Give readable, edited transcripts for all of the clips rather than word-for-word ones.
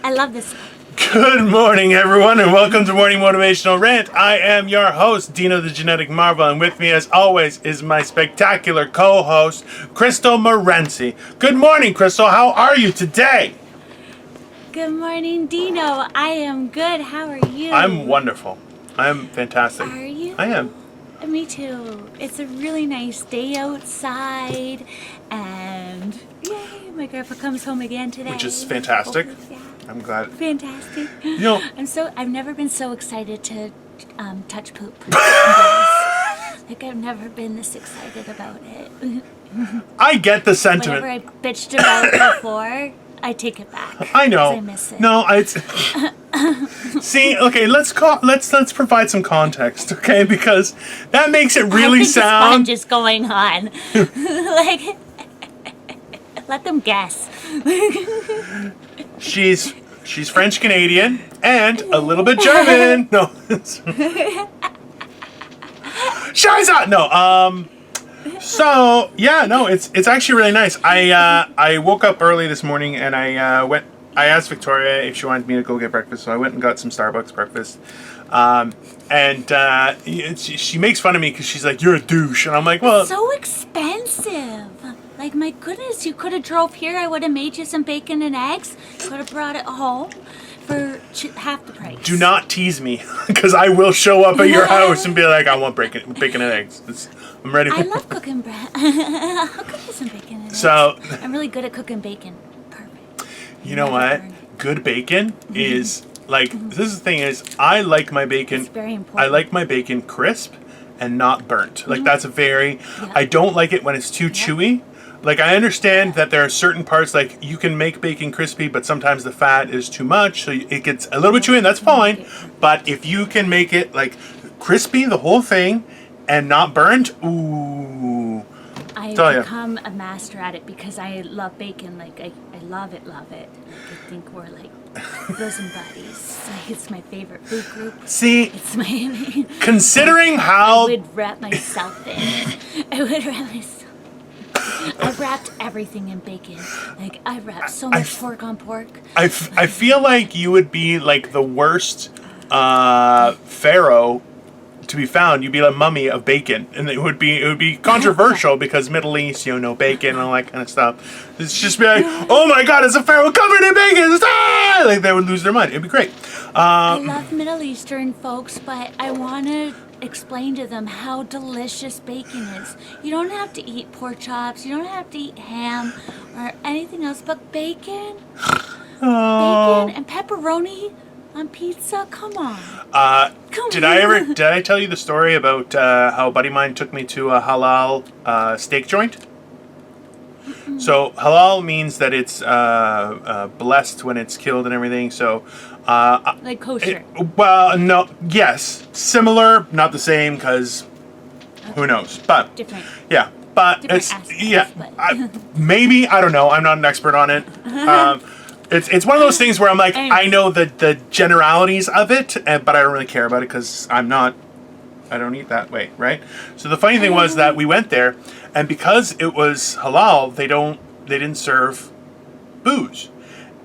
I love this. Good morning, everyone, and welcome to Morning Motivational Rant. I am your host, Dino the Genetic Marvel, and with me, as always, is my spectacular co-host, Crystal Morenzi. Good morning, Crystal. How are you today? Good morning, Dino. I am good. How are you? I'm wonderful. I'm fantastic. Are you? I am. Me too. It's a really nice day outside, and yay, my grandpa comes home again today. Which is fantastic. Yeah. I'm glad. Fantastic. You know, I've never been so excited to touch poop. Like, I've never been this excited about it. I get the sentiment. Whatever I bitched about before, I take it back. I know. 'Cause I miss it. No, it's see. Okay, let's provide some context, okay? Because that makes it really I think sound. the sponge is going on. Like, let them guess. She's French Canadian and a little bit German. No. Scheiße! No. So yeah, no, it's actually really nice. I woke up early this morning and I asked Victoria if she wanted me to go get breakfast, so I went and got some Starbucks breakfast. She makes fun of me because she's like, "You're a douche," and I'm like, "Well, It's so expensive. Like, my goodness, you could have drove here. I would have made you some bacon and eggs. Could have brought it home for half the price. do not tease me because I will show up at your house and be like, I want bacon and eggs. I'm ready." I love cooking bread. I'll cook you some bacon and eggs. So I'm really good at cooking bacon. Perfect. you know what? Good bacon is like this is the thing is I like my bacon. It's very important. I like my bacon crisp and not burnt. Like that's a very. Yeah. I don't like it when it's too chewy. Like I understand that there are certain parts like you can make bacon crispy, but sometimes the fat is too much, so it gets a little bit chewy, and that's fine. But if you can make it like crispy, the whole thing, and not burnt, ooh. I've Tell ya. become a master at it because I love bacon. Like, I love it. Like, I think we're like bosom buddies. Like, it's my favorite food group. See, It's my. considering I how would wrap myself in. I would wrap myself. I've wrapped everything in bacon. Like, I've wrapped so much pork on pork. I feel like you would be like the worst pharaoh to be found. You'd be a mummy of bacon, and it would be controversial because Middle East, no bacon and all that kind of stuff. It's just be like, oh my God, it's a pharaoh covered in bacon! Ah! Like they would lose their mind. It'd be great. I love Middle Eastern folks, but I want to explain to them how delicious bacon is. You don't have to eat pork chops. You don't have to eat ham or anything else, but bacon. Oh. Bacon and pepperoni on pizza. Come on. Did I tell you the story about how a buddy of mine took me to a halal steak joint? So halal means that it's blessed when it's killed and everything. So Like kosher. well, no, yes, similar, not the same, because who knows? But Different. yeah, but Different it's aspects, but- maybe I don't know. I'm not an expert on it. It's one of those things where I'm like I know the generalities of it, but I don't really care about it because I don't eat that way, right? So the funny thing was that we went there, and because it was halal, they didn't serve booze.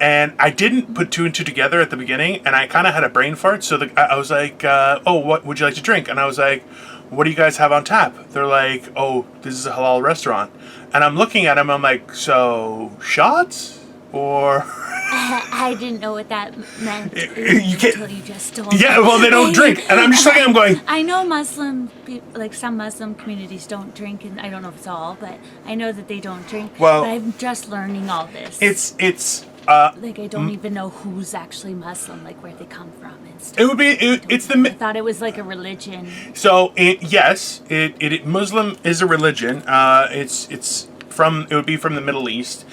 And I didn't put two and two together at the beginning, and I kind of had a brain fart. So I was like, "Oh, what would you like to drink?" And I was like, "What do you guys have on tap?" They're like, "Oh, this is a halal restaurant." And I'm looking at them, I'm like, "So shots or?" I didn't know what that meant You can't- until you just told me. Yeah, well, they don't drink, and I'm just looking at them going, I know like some Muslim communities don't drink, and I don't know if it's all, but I know that they don't drink. Well, but I'm just learning all this. it's like, I don't even know who's actually Muslim, like where they come from and stuff. it would be it's I the thought it was like a religion. so yes, it Muslim is a religion. It would be from the Middle East.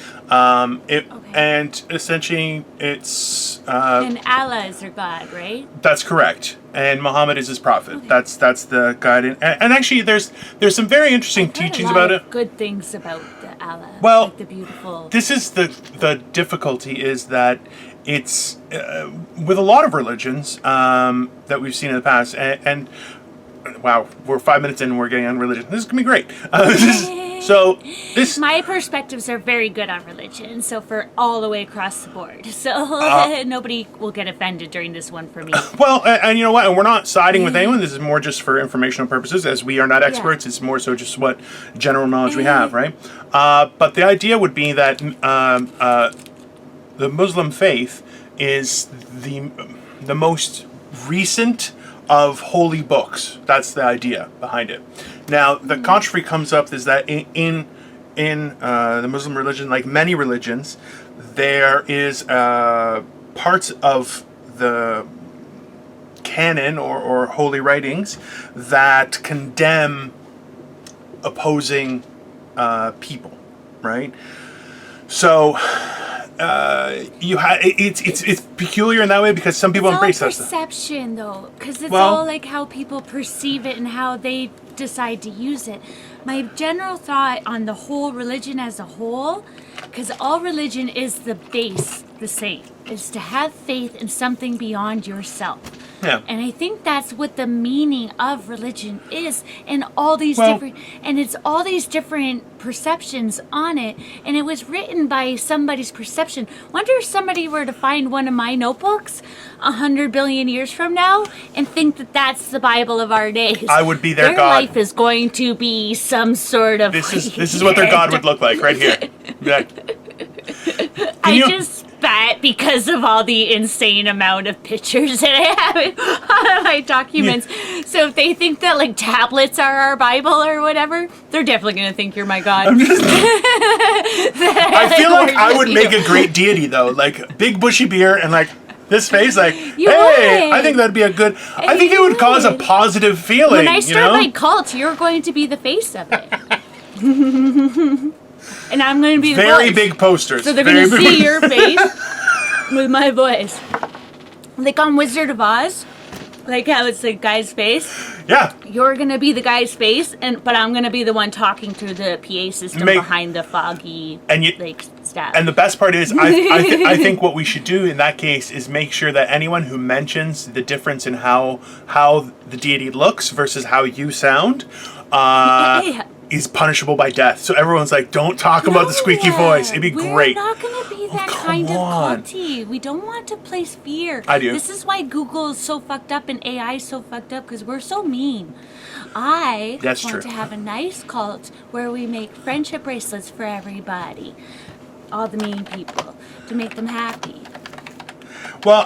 And essentially it's And Allah is their God, right? that's correct. And Muhammad is his prophet. Okay. That's the God. And actually there's some very interesting teachings about it. Good things about the Allah. Well, like the beautiful. This is the difficulty is that it's with a lot of religions that we've seen in the past and wow, we're 5 minutes in and we're getting on religion. This is gonna be great. So this. My perspectives are very good on religion, so for all the way across the board. So nobody will get offended during this one for me. Well, and you know what? And we're not siding with anyone. This is more just for informational purposes, as we are not experts. Yeah. It's more so just what general knowledge we have, right? But the idea would be that the Muslim faith is the most recent of holy books. That's the idea behind it. Now, the controversy comes up is that in the Muslim religion, like many religions, there is parts of the canon or holy writings that condemn opposing people, right? So it's peculiar in that way because some people embrace that stuff. It's all perception, though, because it's Well- all like how people perceive it and how they decide to use it. My general thought on the whole religion as a whole, because all religion is the base, the same, is to have faith in something beyond yourself. Yeah. And I think that's what the meaning of religion is, and all these Well- it's all these different perceptions on it, and it was written by somebody's perception. Wonder if somebody were to find one of my notebooks 100 billion years from now and think that that's the Bible of our days. I would be their Their God. life is going to be some sort of. This is what their God would look like right here. Yeah. I just spat because of all the insane amount of pictures that I have on my documents. So if they think that like tablets are our Bible or whatever, they're definitely going to think you're my God. I feel like I would make a great deity though, like big bushy beard and like this face, like You hey, would. I think that'd be a good. I think it would cause a would. positive feeling. When I start you know? my cult, you're going to be the face of it. And I'm going to be the Very voice. big posters. So they're Very going to big- see your face with my voice. Like on Wizard of Oz, like how it's the guy's face. Yeah. You're going to be the guy's face, but I'm going to be the one talking through the PA system behind the foggy stuff. And the best part is, I think what we should do in that case is make sure that anyone who mentions the difference in how the deity looks versus how you sound is punishable by death. So everyone's like, don't talk about the squeaky voice. It'd be great. We're not going to be that come kind on. of culty. We don't want to place fear. I do. This is why Google is so fucked up and AI is so fucked up, because we're so mean. I That's want true. to have a nice cult where we make friendship bracelets for everybody. All the mean people, to make them happy.